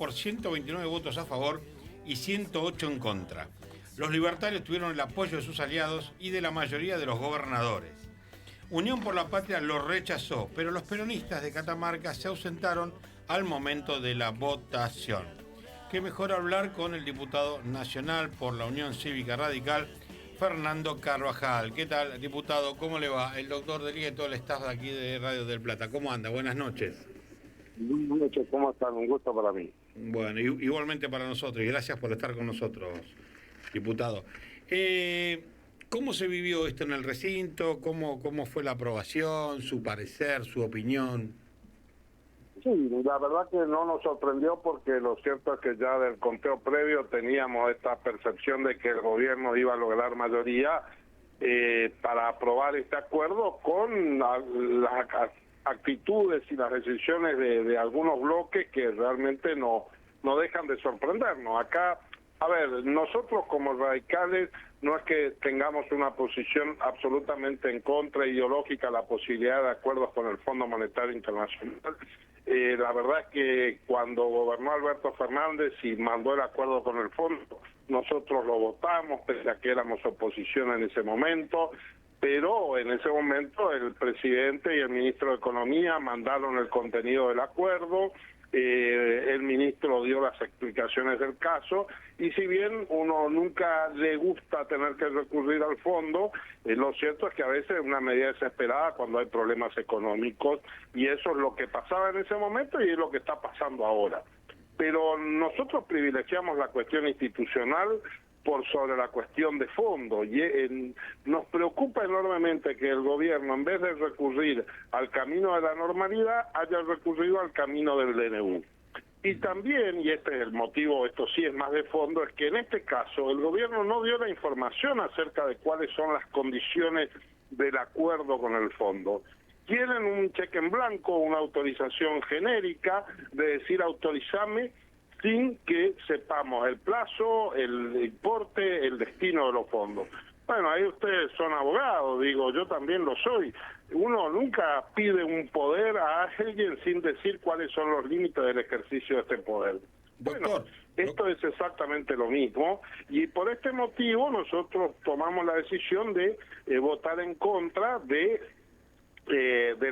por 129 votos a favor y 108 en contra. Los libertarios tuvieron el apoyo de sus aliados y de la mayoría de los gobernadores. Unión por la Patria lo rechazó, pero los peronistas de Catamarca se ausentaron al momento de la votación. Qué mejor hablar con el diputado nacional por la Unión Cívica Radical, Fernando Carvajal. ¿Qué tal, diputado? ¿Cómo le va? El doctor Delía y todo el staff de aquí de Radio del Plata. ¿Cómo anda? Buenas noches. Buenas noches, ¿cómo están? Un gusto para mí. Bueno, igualmente para nosotros, y gracias por estar con nosotros, diputado. ¿Cómo se vivió esto en el recinto? ¿Cómo fue la aprobación, su parecer, su opinión? Sí, la verdad que no nos sorprendió porque lo cierto es que ya del conteo previo teníamos esta percepción de que el gobierno iba a lograr mayoría para aprobar este acuerdo con las actitudes y las decisiones de algunos bloques que realmente no dejan de sorprendernos. Acá, a ver, nosotros como radicales no es que tengamos una posición absolutamente en contra ideológica de la posibilidad de acuerdos con el Fondo Monetario Internacional. La verdad es que cuando gobernó Alberto Fernández y mandó el acuerdo con el fondo, nosotros lo votamos, pese a que éramos oposición en ese momento, pero en ese momento el presidente y el ministro de Economía mandaron el contenido del acuerdo, el ministro dio las explicaciones del caso, y si bien uno nunca le gusta tener que recurrir al fondo, lo cierto es que a veces es una medida desesperada cuando hay problemas económicos, y eso es lo que pasaba en ese momento y es lo que está pasando ahora. Pero nosotros privilegiamos la cuestión institucional por sobre la cuestión de fondo, y nos preocupa enormemente que el gobierno, en vez de recurrir al camino de la normalidad, haya recurrido al camino del DNU. Y también, y este es el motivo, esto sí es más de fondo, es que en este caso el gobierno no dio la información acerca de cuáles son las condiciones del acuerdo con el fondo. Quieren un cheque en blanco, una autorización genérica de decir autorizame, sin que sepamos el plazo, el importe, el destino de los fondos. Bueno, ahí ustedes son abogados, digo, yo también lo soy. Uno nunca pide un poder a alguien sin decir cuáles son los límites del ejercicio de este poder. Bueno, esto es exactamente lo mismo, y por este motivo nosotros tomamos la decisión de votar en contra del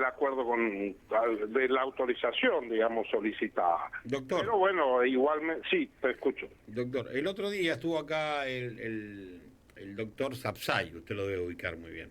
acuerdo de la autorización, digamos, solicitada. Doctor. Pero bueno, igualmente, sí, te escucho. Doctor, el otro día estuvo acá el doctor Sapsay, usted lo debe ubicar muy bien.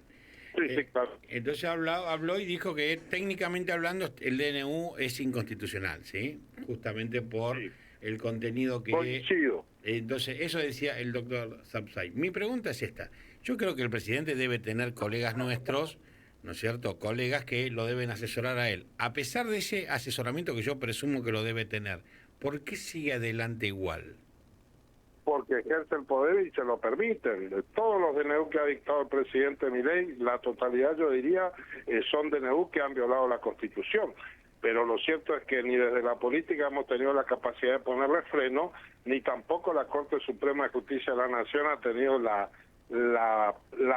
Sí, claro. Entonces habló y dijo que técnicamente hablando el DNU es inconstitucional, ¿sí? Justamente por el contenido que... Coincido. Entonces, eso decía el doctor Sapsay. Mi pregunta es esta. Yo creo que el presidente debe tener colegas nuestros, ¿no es cierto?, colegas que lo deben asesorar a él. A pesar de ese asesoramiento que yo presumo que lo debe tener, ¿por qué sigue adelante igual? Porque ejerce el poder y se lo permiten. De todos los DNU que ha dictado el presidente Milei, la totalidad, yo diría, son DNU que han violado la Constitución. Pero lo cierto es que ni desde la política hemos tenido la capacidad de ponerle freno, ni tampoco la Corte Suprema de Justicia de la Nación ha tenido la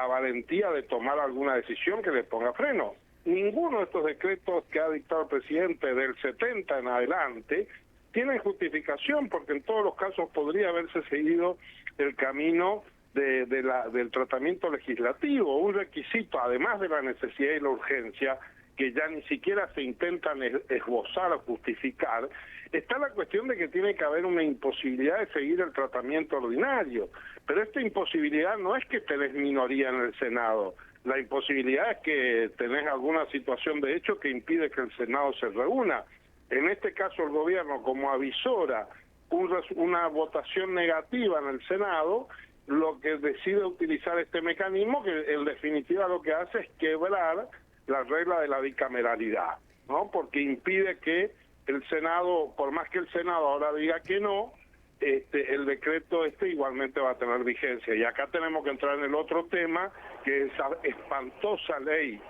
valentía de tomar alguna decisión que le ponga freno. Ninguno de estos decretos que ha dictado el presidente del 70 en adelante tienen justificación, porque en todos los casos podría haberse seguido el camino del tratamiento legislativo, un requisito, además de la necesidad y la urgencia, que ya ni siquiera se intentan esbozar o justificar. Está la cuestión de que tiene que haber una imposibilidad de seguir el tratamiento ordinario, pero esta imposibilidad no es que tenés minoría en el Senado, la imposibilidad es que tenés alguna situación de hecho que impide que el Senado se reúna. En este caso el gobierno, como avisora una votación negativa en el Senado, lo que decide utilizar este mecanismo, que en definitiva lo que hace es quebrar la regla de la bicameralidad, ¿no? Porque impide que el Senado, por más que el Senado ahora diga que no, el decreto igualmente va a tener vigencia. Y acá tenemos que entrar en el otro tema, que es esa espantosa ley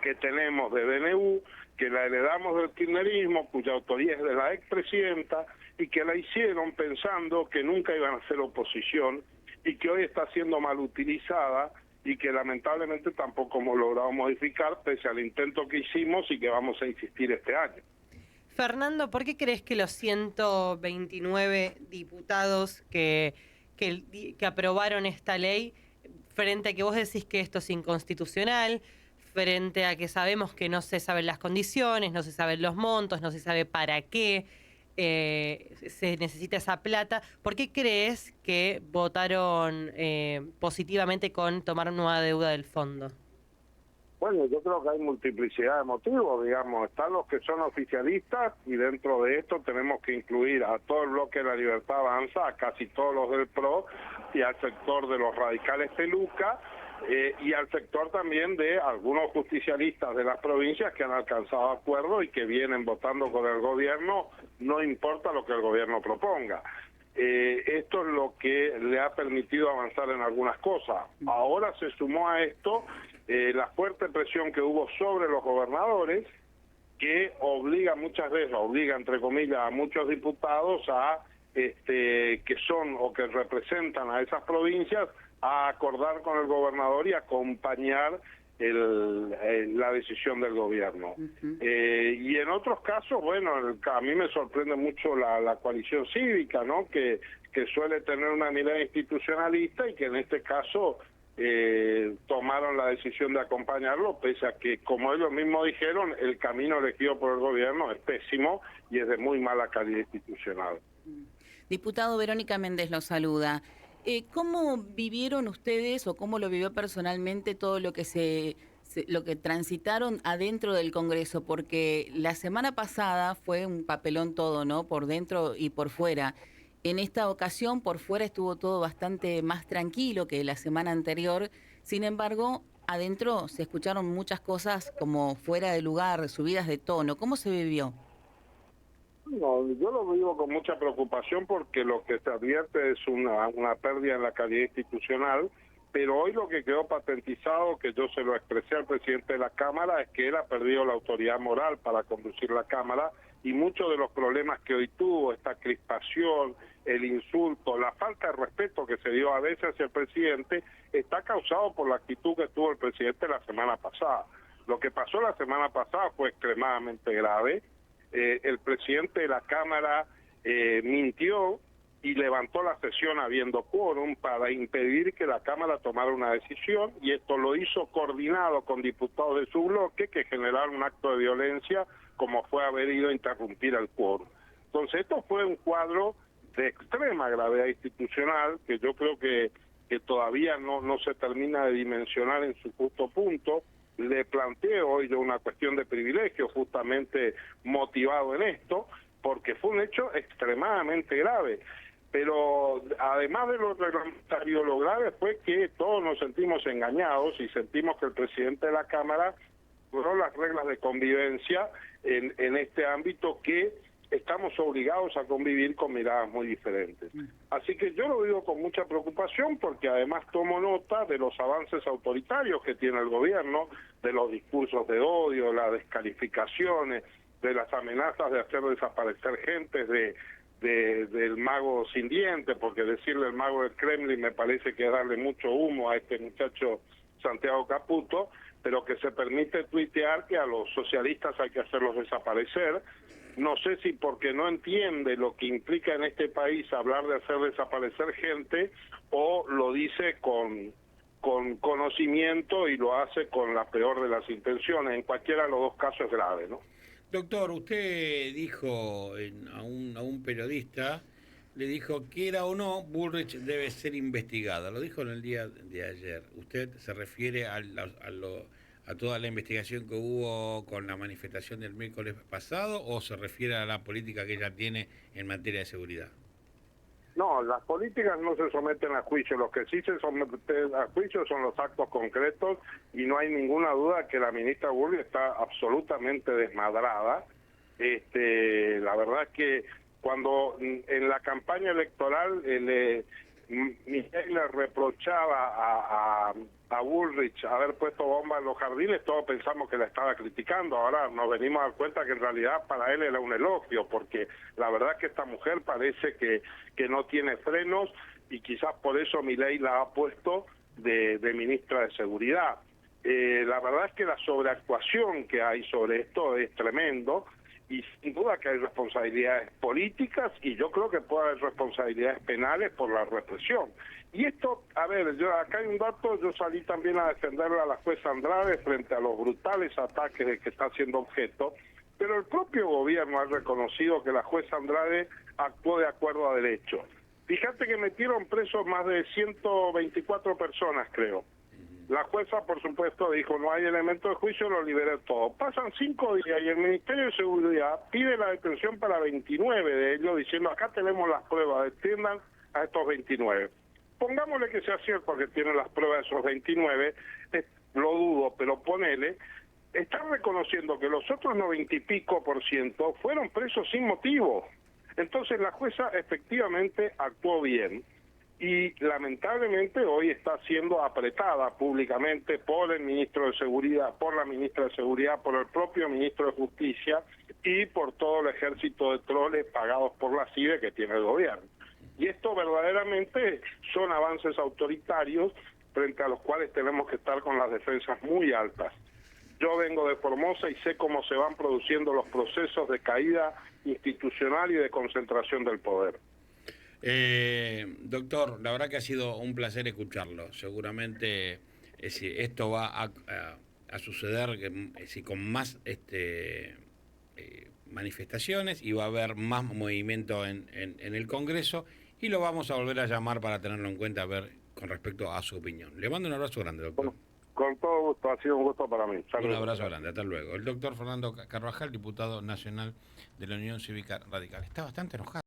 que tenemos de DNU, que la heredamos del kirchnerismo, cuya autoría es de la expresidenta, y que la hicieron pensando que nunca iban a hacer oposición, y que hoy está siendo mal utilizada, y que lamentablemente tampoco hemos logrado modificar, pese al intento que hicimos y que vamos a insistir este año. Fernando, ¿por qué crees que los 129 diputados que aprobaron esta ley, frente a que vos decís que esto es inconstitucional, frente a que sabemos que no se saben las condiciones, no se saben los montos, no se sabe para qué se necesita esa plata, ¿por qué crees que votaron positivamente con tomar nueva deuda del fondo? Bueno, yo creo que hay multiplicidad de motivos, digamos. Están los que son oficialistas y dentro de esto tenemos que incluir a todo el bloque de La Libertad Avanza, a casi todos los del PRO y al sector de los radicales Peluca y al sector también de algunos justicialistas de las provincias que han alcanzado acuerdos y que vienen votando con el gobierno, no importa lo que el gobierno proponga. Esto es lo que le ha permitido avanzar en algunas cosas. Ahora se sumó a esto la fuerte presión que hubo sobre los gobernadores, que obliga muchas veces, obliga entre comillas a muchos diputados a que son o que representan a esas provincias a acordar con el gobernador y acompañar la decisión del gobierno. Y en otros casos, bueno, a mí me sorprende mucho la coalición cívica, ¿no? Que suele tener una mirada institucionalista y que en este caso tomaron la decisión de acompañarlo, pese a que, como ellos mismos dijeron, el camino elegido por el gobierno es pésimo y es de muy mala calidad institucional. Diputado, Verónica Méndez lo saluda. ¿Cómo vivieron ustedes o cómo lo vivió personalmente todo lo que lo que transitaron adentro del Congreso? Porque la semana pasada fue un papelón todo, ¿no? Por dentro y por fuera. En esta ocasión, por fuera estuvo todo bastante más tranquilo que la semana anterior. Sin embargo, adentro se escucharon muchas cosas como fuera de lugar, subidas de tono. ¿Cómo se vivió? No, yo lo vivo con mucha preocupación porque lo que se advierte es una pérdida en la calidad institucional, pero hoy lo que quedó patentizado, que yo se lo expresé al presidente de la Cámara, es que él ha perdido la autoridad moral para conducir la Cámara y muchos de los problemas que hoy tuvo, esta crispación, el insulto, la falta de respeto que se dio a veces hacia el presidente, está causado por la actitud que tuvo el presidente la semana pasada. Lo que pasó la semana pasada fue extremadamente grave. El presidente de la Cámara mintió y levantó la sesión habiendo quórum para impedir que la Cámara tomara una decisión, y esto lo hizo coordinado con diputados de su bloque que generaron un acto de violencia como fue haber ido a interrumpir el quórum. Entonces esto fue un cuadro de extrema gravedad institucional que yo creo que todavía no se termina de dimensionar en su justo punto. Le planteo hoy yo una cuestión de privilegio justamente motivado en esto, porque fue un hecho extremadamente grave. Pero además de lo reglamentario, lo grave fue que todos nos sentimos engañados y sentimos que el presidente de la Cámara violó las reglas de convivencia en este ámbito que estamos obligados a convivir con miradas muy diferentes. Así que yo lo digo con mucha preocupación porque además tomo nota de los avances autoritarios que tiene el gobierno, de los discursos de odio, las descalificaciones, de las amenazas de hacer desaparecer gentes del mago sin dientes, porque decirle el mago del Kremlin me parece que es darle mucho humo a este muchacho Santiago Caputo, pero que se permite tuitear que a los socialistas hay que hacerlos desaparecer. No sé si porque no entiende lo que implica en este país hablar de hacer desaparecer gente, o lo dice con conocimiento y lo hace con la peor de las intenciones. En cualquiera de los dos casos es grave, ¿no? Doctor, usted dijo a un periodista, le dijo, quiera o no, Bullrich debe ser investigada. Lo dijo en el día de ayer. ¿Usted se refiere a toda la investigación que hubo con la manifestación del miércoles pasado o se refiere a la política que ella tiene en materia de seguridad? No, las políticas no se someten a juicio. Los que sí se someten a juicio son los actos concretos y no hay ninguna duda que la ministra Bullrich está absolutamente desmadrada. La verdad es que cuando en la campaña electoral Miguel le reprochaba a Bullrich haber puesto bombas en los jardines, todos pensamos que la estaba criticando. Ahora nos venimos a dar cuenta que en realidad para él era un elogio, porque la verdad es que esta mujer parece que no tiene frenos y quizás por eso Milei la ha puesto de ministra de Seguridad. La verdad es que la sobreactuación que hay sobre esto es tremendo. y sin duda que hay responsabilidades políticas y yo creo que puede haber responsabilidades penales por la represión. Y esto, a ver, acá hay un dato, yo salí también a defenderle a la jueza Andrade frente a los brutales ataques de que está siendo objeto, pero el propio gobierno ha reconocido que la jueza Andrade actuó de acuerdo a derecho. Fíjate que metieron presos más de 124 personas, creo. La jueza, por supuesto, dijo, no hay elemento de juicio, lo liberé todo. Pasan 5 días y el Ministerio de Seguridad pide la detención para 29 de ellos, diciendo, acá tenemos las pruebas, detengan a estos 29. Pongámosle que sea cierto que tienen las pruebas de esos 29, lo dudo, pero ponele, están reconociendo que los otros 90 y pico % fueron presos sin motivo. Entonces la jueza efectivamente actuó bien y lamentablemente hoy está siendo apretada públicamente por el ministro de Seguridad, por la ministra de Seguridad, por el propio ministro de Justicia y por todo el ejército de troles pagados por la CIDE que tiene el gobierno. Y esto verdaderamente son avances autoritarios frente a los cuales tenemos que estar con las defensas muy altas. Yo vengo de Formosa y sé cómo se van produciendo los procesos de caída institucional y de concentración del poder. Doctor, la verdad que ha sido un placer escucharlo. Seguramente esto va a suceder con más manifestaciones y va a haber más movimiento en el Congreso y lo vamos a volver a llamar para tenerlo en cuenta, a ver con respecto a su opinión. Le mando un abrazo grande, doctor. Con todo gusto, ha sido un gusto para mí. Saludos. Un abrazo grande, hasta luego. El doctor Fernando Carvajal, diputado nacional de la Unión Cívica Radical. Está bastante enojado.